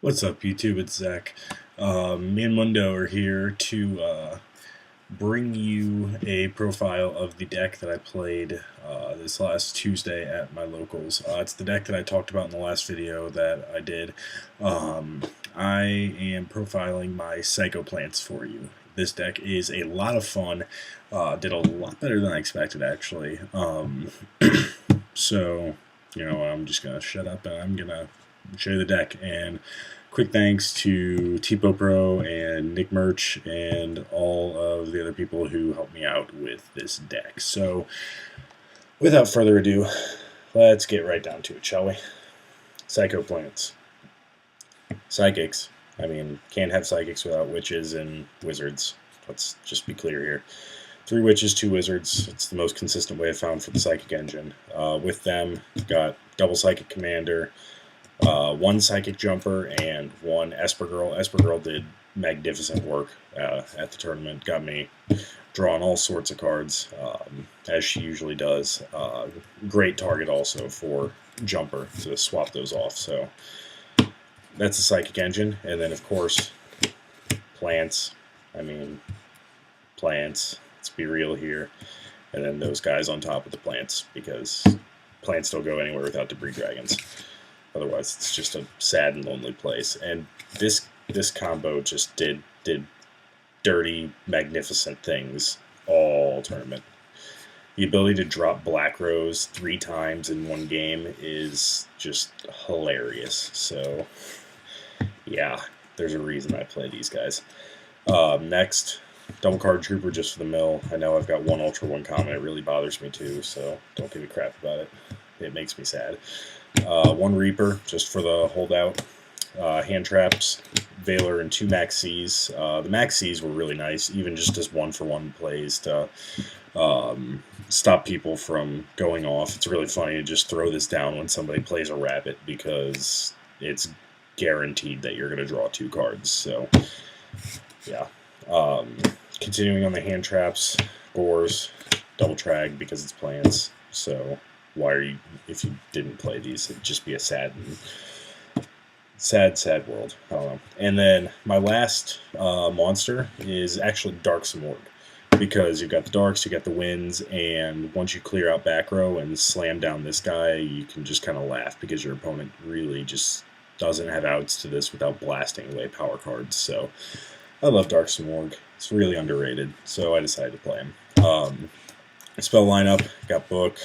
What's up, YouTube? It's Zack. Me and Mundo are here to bring you a profile of the deck that I played this last Tuesday at my locals. It's the deck that I talked about in the last video that I did. I am profiling my Psychoplants for you. This deck is a lot of fun. Did a lot better than I expected, actually. So, I'm just going to shut up and I'm going to show you the deck. And quick thanks to Tipo Pro and Nick Merch and all of the other people who helped me out with this deck. So, without further ado, let's get right down to it, shall we? Psychoplants. Psychics. I mean, can't have psychics without witches and wizards. Let's just be clear here. 3 witches, 2 wizards. It's the most consistent way I've found for the psychic engine. With them, got double psychic commander, 1 psychic jumper, and 1 Esper Girl. Esper Girl did magnificent work at the tournament. Got me drawing all sorts of cards, as she usually does. Great target also for jumper to swap those off. So that's the psychic engine. And then, of course, plants. I mean, plants. Let's be real here. And then those guys on top of the plants, because plants don't go anywhere without debris dragons. Otherwise, it's just a sad and lonely place. And this combo just did dirty, magnificent things all tournament. The ability to drop Black Rose 3 times in one game is just hilarious. So, yeah, there's a reason I play these guys. Next, double card trooper just for the mill. I know I've got 1 ultra, 1 common. It really bothers me too, so don't give me crap about it. It makes me sad. 1 reaper just for the holdout. Hand traps, Veiler, and 2 Max Cs. The Max Cs were really nice, even just as 1-for-1 plays to stop people from going off. It's really funny to just throw this down when somebody plays a rabbit, because it's guaranteed that you're going to draw 2 cards. So, yeah. Continuing on the hand traps, Gores, double trag because it's plants. So why are you, if you didn't play these, it'd just be a sad world. I don't know. And then my last monster is actually Dark Simorg, because you've got the darks, you got the winds, and once you clear out back row and slam down this guy, you can just kind of laugh because your opponent really just doesn't have outs to this without blasting away power cards. So I love Dark Simorg. It's really underrated, so I decided to play him. Spell lineup, got Book,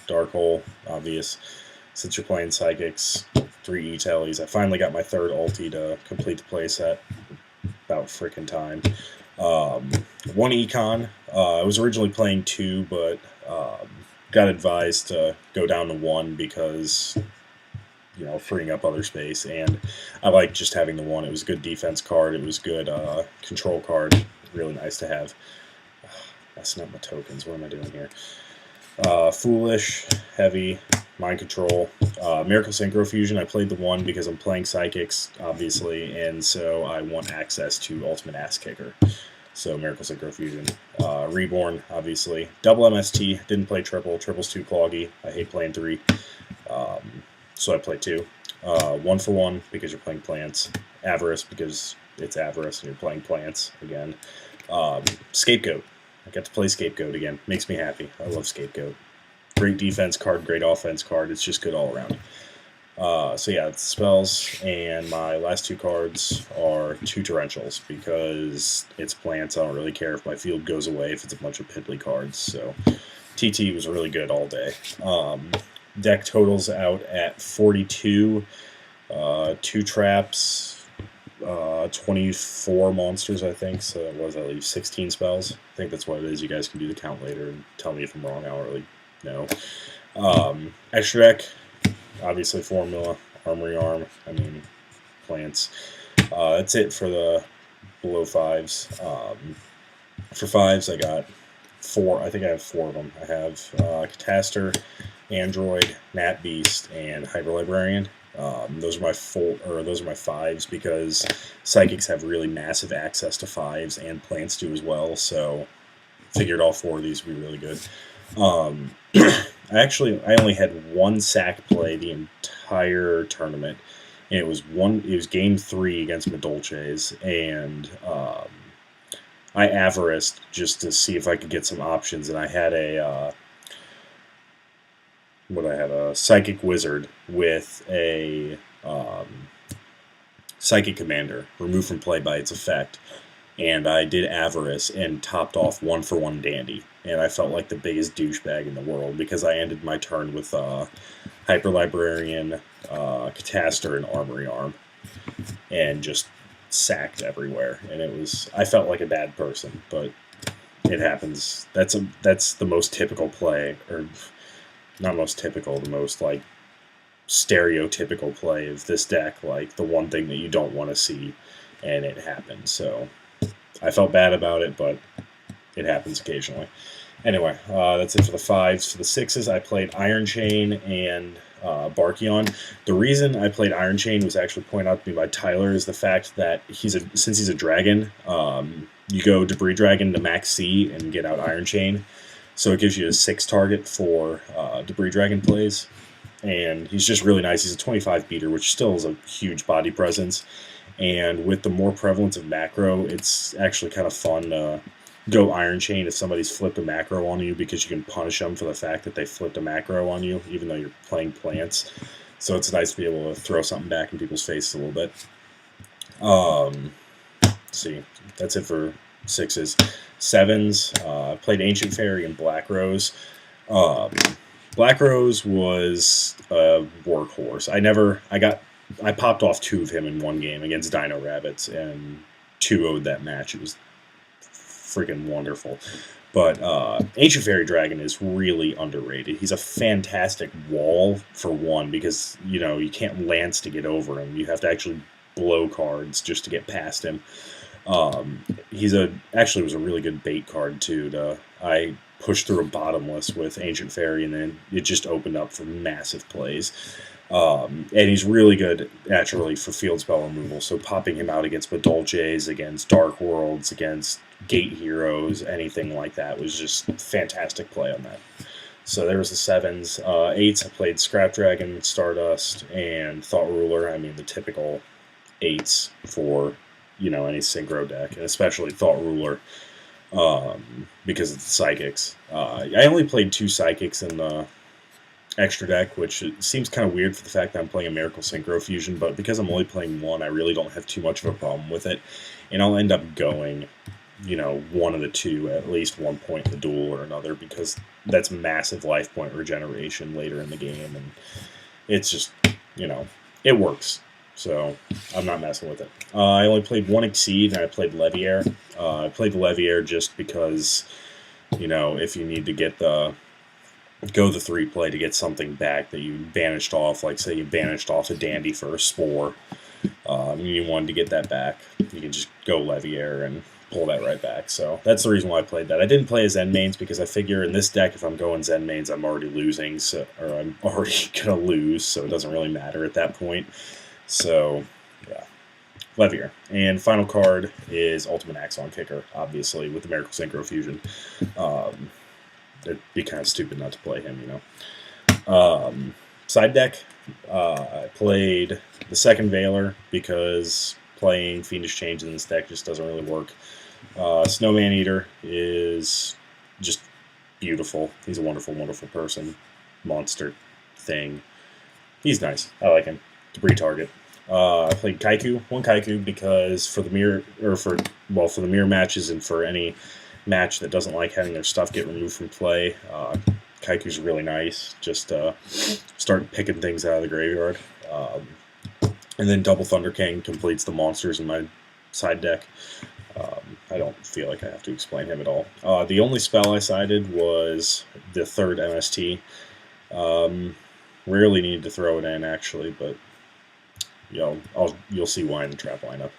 Dark Hole, obvious. Since you're playing Psychics, 3 E-Tellies. I finally got my 3rd ulti to complete the playset. About frickin' time. 1 Econ. I was originally playing 2, but got advised to go down to 1 because, freeing up other space, and I like just having the 1. It was a good defense card. It was good control card. Really nice to have. Messing up my tokens. What am I doing here? Foolish, Heavy, Mind Control, Miracle Synchro Fusion. I played the 1 because I'm playing Psychics, obviously, and so I want access to Ultimate Ass Kicker. So Miracle Synchro Fusion. Reborn, obviously. Double MST. Didn't play triple. Triple's too cloggy. I hate playing 3. So I play 2. 1-for-1 because you're playing plants. Avarice because it's Avarice and you're playing plants again. Scapegoat. I got to play Scapegoat again. Makes me happy. I love Scapegoat. Great defense card, great offense card. It's just good all around. So yeah, it's spells, and my last 2 cards are 2 Torrentials because it's plants. I don't really care if my field goes away if it's a bunch of piddly cards. So TT was really good all day. Deck totals out at 42, 2 traps, 24 monsters, I think, so it was at least 16 spells. I think that's what it is. You guys can do the count later and tell me if I'm wrong. I don't really know. Extra deck, obviously Formula, Armory Arm, plants. That's it for the below 5s. For 5s, I got 4. I think I have 4 of them. I have Catastor, Android, Nat Beast, and Hyper Librarian. Those are my 5s because Psychics have really massive access to 5s, and plants do as well. So figured all 4 of these would be really good. I only had 1 sack play the entire tournament, And it was game 3 against Medolces, and I avariced just to see if I could get some options, and I had a psychic wizard with a psychic commander removed from play by its effect, and I did avarice and topped off 1-for-1 dandy, and I felt like the biggest douchebag in the world because I ended my turn with hyper librarian, cataster, and armory arm, and just sacked everywhere, and I felt like a bad person, but it happens. That's the most typical play, or not most typical, the most like stereotypical play of this deck, like the one thing that you don't want to see, and it happened. So I felt bad about it, but it happens occasionally. Anyway, that's it for the 5s. For the 6s, I played Iron Chain and Barkion. The reason I played Iron Chain was actually pointed out to me by Tyler, is the fact that since he's a dragon, you go Debris Dragon to max C and get out Iron Chain. So it gives you a 6 target for Debris Dragon plays. And he's just really nice. He's a 25 beater, which still is a huge body presence. And with the more prevalence of macro, it's actually kind of fun to go Iron Chain if somebody's flipped a macro on you, because you can punish them for the fact that they flipped a macro on you, even though you're playing plants. So it's nice to be able to throw something back in people's faces a little bit. Let's see, that's it for 6s. 7s, played Ancient Fairy and Black Rose. Black Rose was a workhorse. I popped off 2 of him in one game against Dino Rabbits, and 2-0'd that match. It was freaking wonderful. But Ancient Fairy Dragon is really underrated. He's a fantastic wall, for one, because you can't lance to get over him. You have to actually blow cards just to get past him. Actually was a really good bait card too. I pushed through a bottomless with Ancient Fairy, and then it just opened up for massive plays. And he's really good naturally for field spell removal, so popping him out against Medolces, against Dark Worlds, against Gate Heroes, anything like that was just fantastic play on that. So there was the 7s. 8s, I played Scrap Dragon, Stardust, and Thought Ruler. I mean, the typical 8s for any synchro deck, and especially Thought Ruler, because of the psychics. I only played 2 psychics in the extra deck, which seems kind of weird for the fact that I'm playing a Miracle Synchro Fusion, but because I'm only playing 1, I really don't have too much of a problem with it, and I'll end up going one of the 2 at least one point in the duel or another, because that's massive life point regeneration later in the game, and it's just, it works. So I'm not messing with it. I only played 1 Exceed, and I played Leviair. I played the Leviair just because, if you need to get go the 3 play to get something back that you banished off, like say you banished off a Dandy for a Spore, and you wanted to get that back, you can just go Leviair and pull that right back. So that's the reason why I played that. I didn't play Zen mains because I figure in this deck, if I'm going Zen mains, I'm already losing, or I'm already going to lose, so it doesn't really matter at that point. So, yeah, Leviair. And final card is Ultimate Axon Kicker, obviously, with the Miracle Synchro Fusion. It'd be kind of stupid not to play him, Side deck, I played the second Veiler because playing Fiendish Change in this deck just doesn't really work. Snowman Eater is just beautiful. He's a wonderful, wonderful person. Monster thing. He's nice. I like him. Debris target. I played Kaiku, 1 Kaiku, because for the mirror matches and for any match that doesn't like having their stuff get removed from play, Kaiku's really nice. Just start picking things out of the graveyard. And then Double Thunder King completes the monsters in my side deck. I don't feel like I have to explain him at all. The only spell I sided was the 3rd MST. Rarely need to throw it in, actually, but you'll see why in the trap lineup.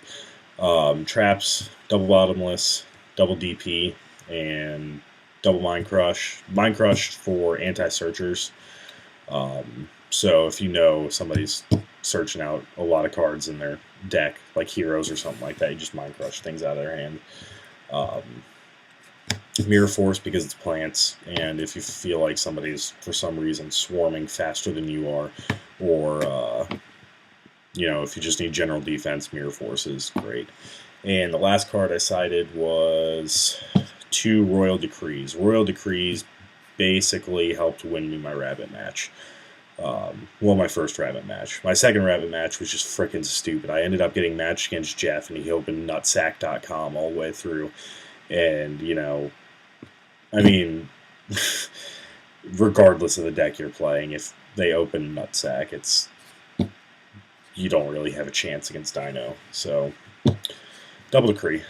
Traps, double bottomless, double DP, and double Mind Crush. Mind Crush for anti-searchers. So if somebody's searching out a lot of cards in their deck, like heroes or something like that, you just Mind Crush things out of their hand. Mirror Force because it's plants, and if you feel like somebody's for some reason swarming faster than you are, or if you just need general defense, Mirror Force is great. And the last card I sided was 2 Royal Decrees. Royal Decrees basically helped win me my rabbit match. My first rabbit match. My second rabbit match was just frickin' stupid. I ended up getting matched against Jeff, and he opened nutsack.com all the way through. And, I mean, regardless of the deck you're playing, if they open nutsack, you don't really have a chance against Dino. So, double decree.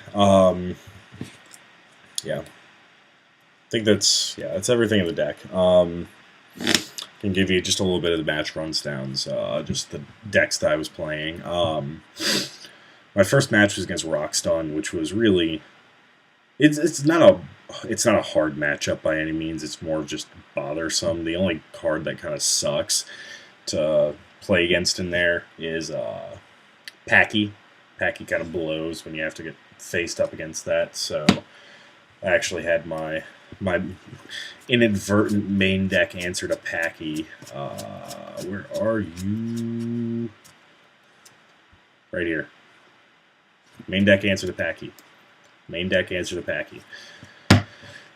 Yeah. I think that's everything in the deck. Can give you just a little bit of the match runs downs, just the decks that I was playing. My first match was against Rockstun, which was really it's not a hard matchup by any means. It's more of just bothersome. The only card that kind of sucks to play against in there is Packy. Packy kind of blows when you have to get faced up against that. So I actually had my inadvertent main deck answer to Packy. Where are you? Right here. Main deck answer to Packy. Main deck answer to Packy.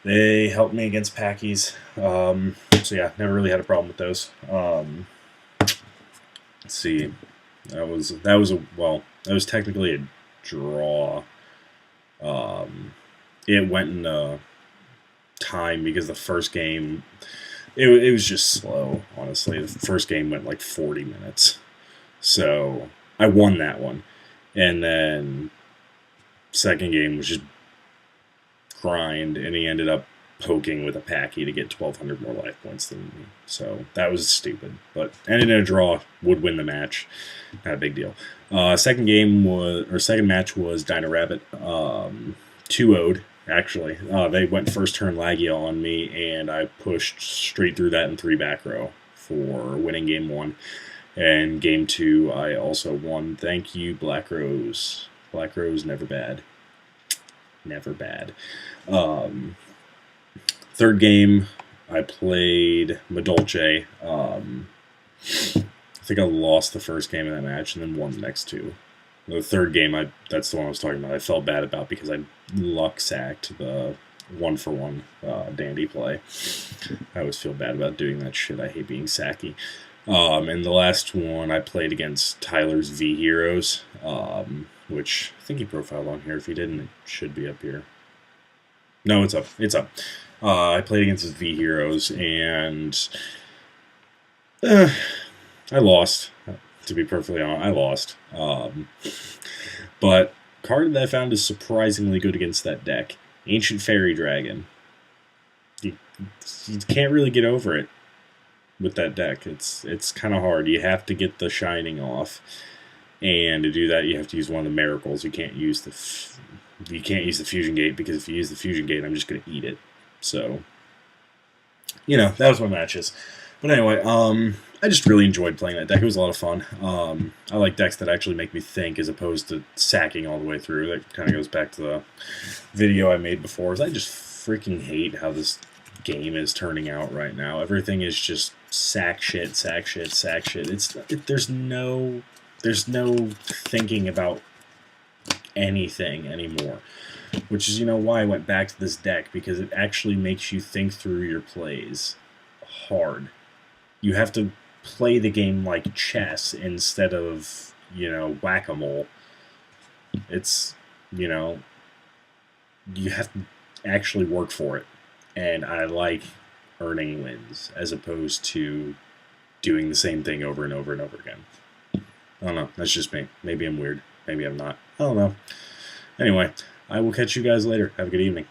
They helped me against Packies. So yeah, never really had a problem with those. Let's see. That was technically a draw. It went in time because the first game it was just slow, honestly. The first game went like 40 minutes. So I won that one. And then second game was just grind, and he ended up poking with a Packy to get 1,200 more life points than me. So that was stupid. But ending in a draw would win the match. Not a big deal. Second match was Dino Rabbit. 2-0'd. Actually, they went first turn Lagia on me, and I pushed straight through that in 3 back row for winning game 1. And game 2, I also won. Thank you, Black Rose. Black Rose, never bad. Never bad. Third game, I played Madolce. I think I lost the first game of that match and then won the next 2. The third game, that's the one I was talking about. I felt bad about because I luck sacked the 1-for-1 dandy play. I always feel bad about doing that shit. I hate being sacky. And the last one I played against Tyler's V Heroes, which I think he profiled on here. If he didn't, it should be up here. No, it's up. It's up. I played against his V Heroes, and I lost. To be perfectly honest, I lost. But card that I found is surprisingly good against that deck. Ancient Fairy Dragon. You can't really get over it with that deck. It's kind of hard. You have to get the Shining off, and to do that, you have to use one of the Miracles. You can't use the Fusion Gate, because if you use the Fusion Gate, I'm just going to eat it. So, that was my matches. But anyway, I just really enjoyed playing that deck. It was a lot of fun. I like decks that actually make me think as opposed to sacking all the way through. That kind of goes back to the video I made before. I just freaking hate how this game is turning out right now. Everything is just sack shit, sack shit, sack shit. There's no thinking about anything anymore. Which is, why I went back to this deck, because it actually makes you think through your plays hard. You have to play the game like chess instead of, whack-a-mole. It's, you have to actually work for it. And I like earning wins as opposed to doing the same thing over and over and over again. I don't know. That's just me. Maybe I'm weird. Maybe I'm not. I don't know. Anyway, I will catch you guys later. Have a good evening.